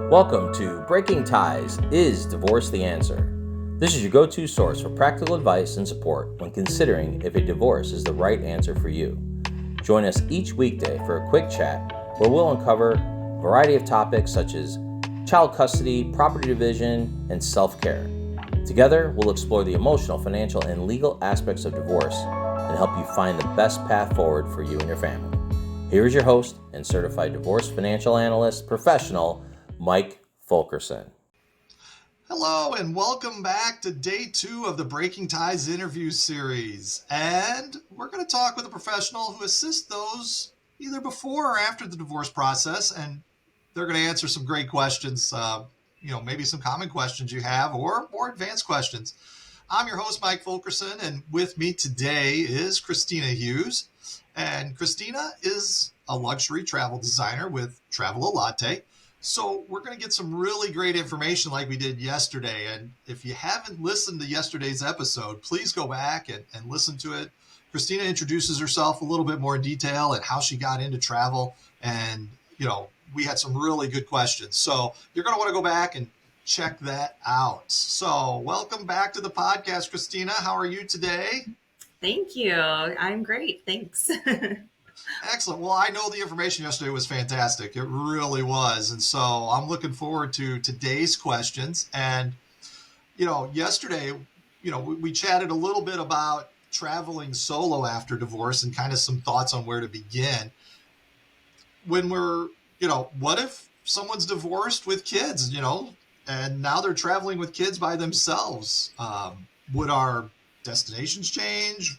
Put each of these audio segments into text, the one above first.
Welcome to Breaking Ties, Is Divorce the Answer? This is your go-to source for practical advice and support when considering if a divorce is the right answer for you. Join us each weekday for a quick chat where we'll uncover a variety of topics such as child custody, property division, and self-care. Together, we'll explore the emotional, financial, and legal aspects of divorce and help you find the best path forward for you and your family. Here is your host and Certified Divorce Financial Analyst professional, Mike Fulkerson. Hello and welcome back to day 2 of the Breaking Ties interview series. And we're going to talk with a professional who assists those either before or after the divorce process. And they're going to answer some great questions, maybe some common questions you have or more advanced questions. I'm your host, Mike Fulkerson, and with me today is Kristina Hughes. And Kristina is a luxury travel designer with Travel A Latte. So we're going to get some really great information like we did yesterday. And if you haven't listened to yesterday's episode, please go back and listen to it. Kristina introduces herself a little bit more in detail and how she got into travel. And, we had some really good questions. So you're going to want to go back and check that out. So welcome back to the podcast, Kristina. How are you today? Thank you. I'm great. Thanks. Excellent. Well, I know the information yesterday was fantastic. It really was. And so I'm looking forward to today's questions. And, yesterday, we chatted a little bit about traveling solo after divorce and kind of some thoughts on where to begin. When we're, what if someone's divorced with kids, and now they're traveling with kids by themselves? Would our destinations change?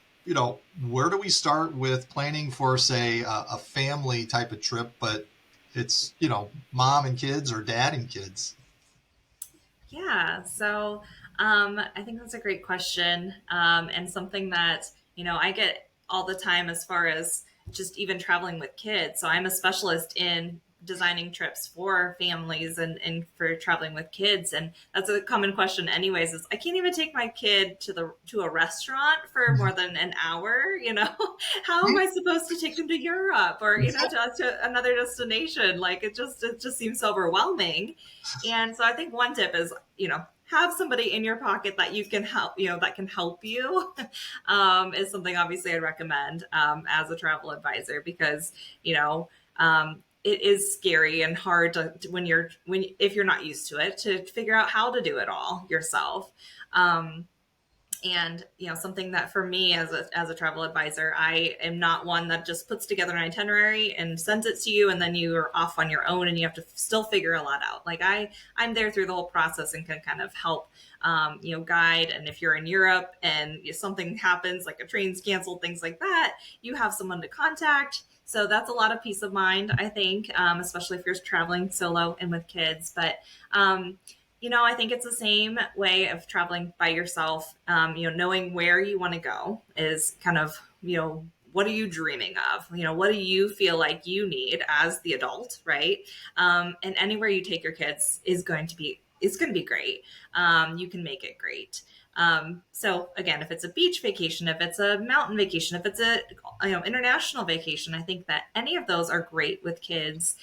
Where do we start with planning for, say, a family type of trip, but it's, mom and kids or dad and kids? Yeah. So I think that's a great question, and something that, I get all the time as far as just even traveling with kids. So I'm a specialist in designing trips for families and for traveling with kids. And that's a common question anyways, is I can't even take my kid to a restaurant for more than an hour. How am I supposed to take them to Europe or, to another destination? Like it just seems so overwhelming. And so I think one tip is, have somebody in your pocket that you can help, that can help you, is something obviously I'd recommend as a travel advisor, because, it is scary and hard if you're not used to it, to figure out how to do it all yourself. And, something that for me as a travel advisor, I am not one that just puts together an itinerary and sends it to you and then you are off on your own and you have to still figure a lot out. Like I'm there through the whole process and can kind of help, guide. And if you're in Europe and if something happens, like a train's canceled, things like that, you have someone to contact. So that's a lot of peace of mind, I think, especially if you're traveling solo and with kids. But, I think it's the same way of traveling by yourself. Knowing where you want to go is kind of, what are you dreaming of? What do you feel like you need as the adult, right? And anywhere you take your kids is going to be great. You can make it great. So again, if it's a beach vacation, if it's a mountain vacation, if it's a international vacation, I think that any of those are great with kids.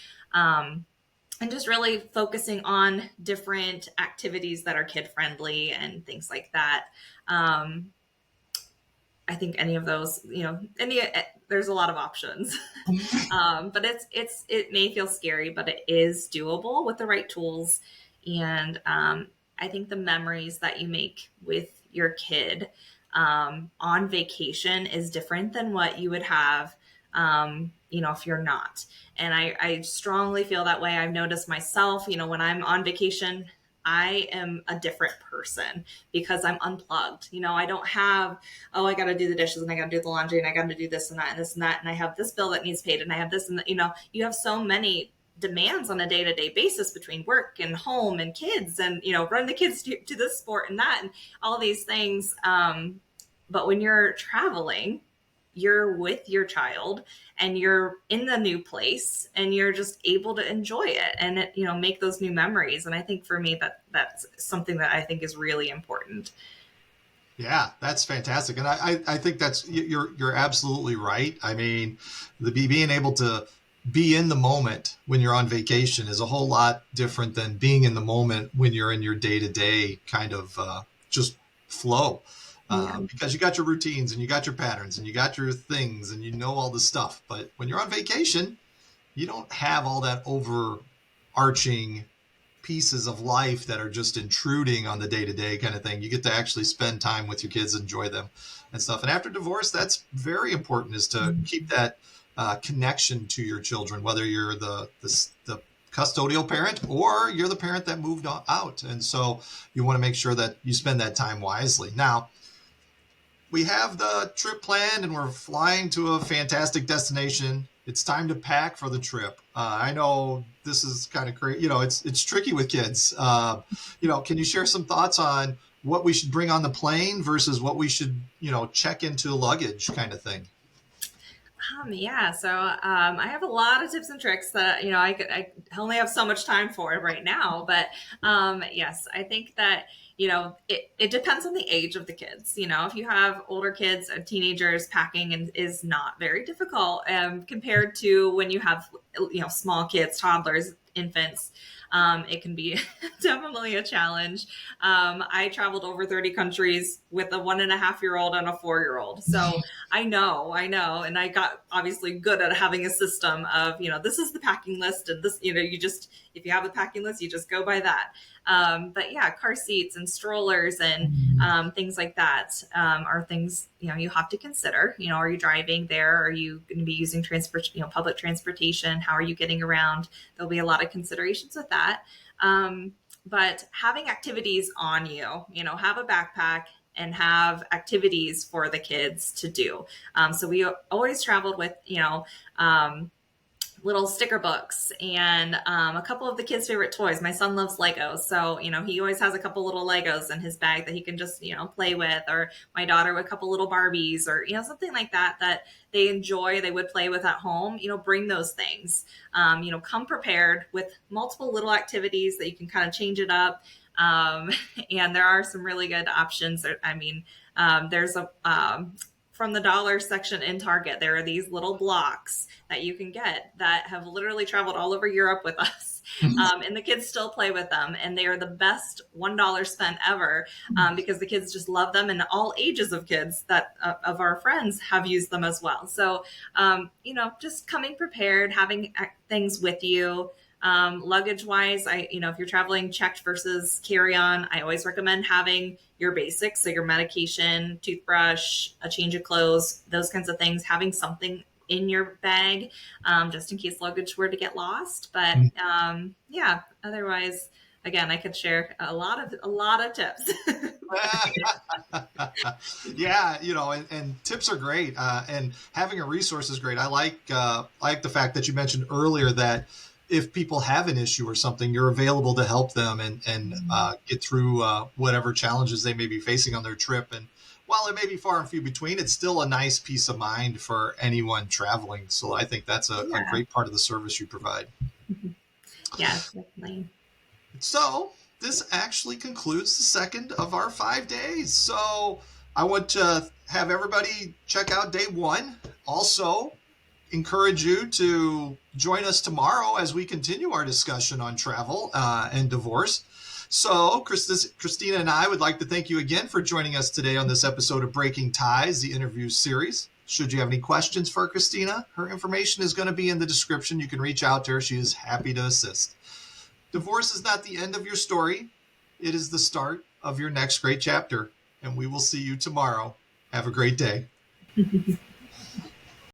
And just really focusing on different activities that are kid friendly and things like that. I think any of those, there's a lot of options, but it may feel scary, but it is doable with the right tools. And I think the memories that you make with your kid on vacation is different than what you would have, if you're not. And I strongly feel that way. I've noticed myself, when I'm on vacation, I am a different person because I'm unplugged. I don't have, I got to do the dishes and I got to do the laundry and I got to do this and that and this and that. And I have this bill that needs paid and I have this and that, you have so many demands on a day-to-day basis between work and home and kids and, run the kids to this sport and that and all these things. But when you're traveling, you're with your child and you're in the new place and you're just able to enjoy it and, make those new memories. And I think for me, that's something that I think is really important. Yeah, that's fantastic. And I think you're absolutely right. I mean, being able to be in the moment when you're on vacation is a whole lot different than being in the moment when you're in your day-to-day kind of just flow. Yeah. Because you got your routines and you got your patterns and you got your things and you know all the stuff. But when you're on vacation, you don't have all that overarching pieces of life that are just intruding on the day-to-day kind of thing. You get to actually spend time with your kids, enjoy them and stuff. And after divorce, that's very important, is to keep that connection to your children, whether you're the custodial parent or you're the parent that moved out. And so you want to make sure that you spend that time wisely. Now, we have the trip planned and we're flying to a fantastic destination. It's time to pack for the trip. I know this is kind of crazy. It's tricky with kids. Can you share some thoughts on what we should bring on the plane versus what we should, check into luggage kind of thing? Yeah, so I have a lot of tips and tricks that I only have so much time for right now, but yes, I think that it depends on the age of the kids. If you have older kids and teenagers, packing is not very difficult compared to when you have small kids, toddlers, infants. It can be definitely a challenge. I traveled over 30 countries with a 1.5-year-old and a 4-year-old. So I know. And I got obviously good at having a system of, this is the packing list. And this, if you have a packing list, you just go by that. But yeah, car seats and strollers and things like that are things, you have to consider. Are you driving there? Are you going to be using public transportation? How are you getting around? There'll be a lot of considerations with that. But having activities on you, have a backpack and have activities for the kids to do. So we always traveled with, little sticker books and a couple of the kids' favorite toys. My son loves Legos, so he always has a couple little Legos in his bag that he can just play with. Or my daughter with a couple little Barbies, or something like that they enjoy, they would play with at home. Bring those things. Come prepared with multiple little activities that you can kind of change it up. And there are some really good options. There's a from the dollar section in Target, there are these little blocks that you can get that have literally traveled all over Europe with us. And the kids still play with them. And they are the best $1 spent ever because the kids just love them. And all ages of kids that of our friends have used them as well. So, just coming prepared, having things with you. Luggage wise, if you're traveling checked versus carry on, I always recommend having your basics. So your medication, toothbrush, a change of clothes, those kinds of things, having something in your bag, just in case luggage were to get lost. But yeah, otherwise, again, I could share a lot of tips. Yeah, and tips are great. And having a resource is great. I like the fact that you mentioned earlier that if people have an issue or something, you're available to help them and get through whatever challenges they may be facing on their trip. And while it may be far and few between, it's still a nice peace of mind for anyone traveling. So I think that's a great part of the service you provide. Yeah, definitely. So this actually concludes the second of our 5 days. So I want to have everybody check out day one. Also, encourage you to join us tomorrow as we continue our discussion on travel and divorce. So Kristina and I would like to thank you again for joining us today on this episode of Breaking Ties, the interview series. Should you have any questions for Kristina, her information is going to be in the description. You can reach out to her. She is happy to assist. Divorce is not the end of your story. It is the start of your next great chapter. And we will see you tomorrow. Have a great day.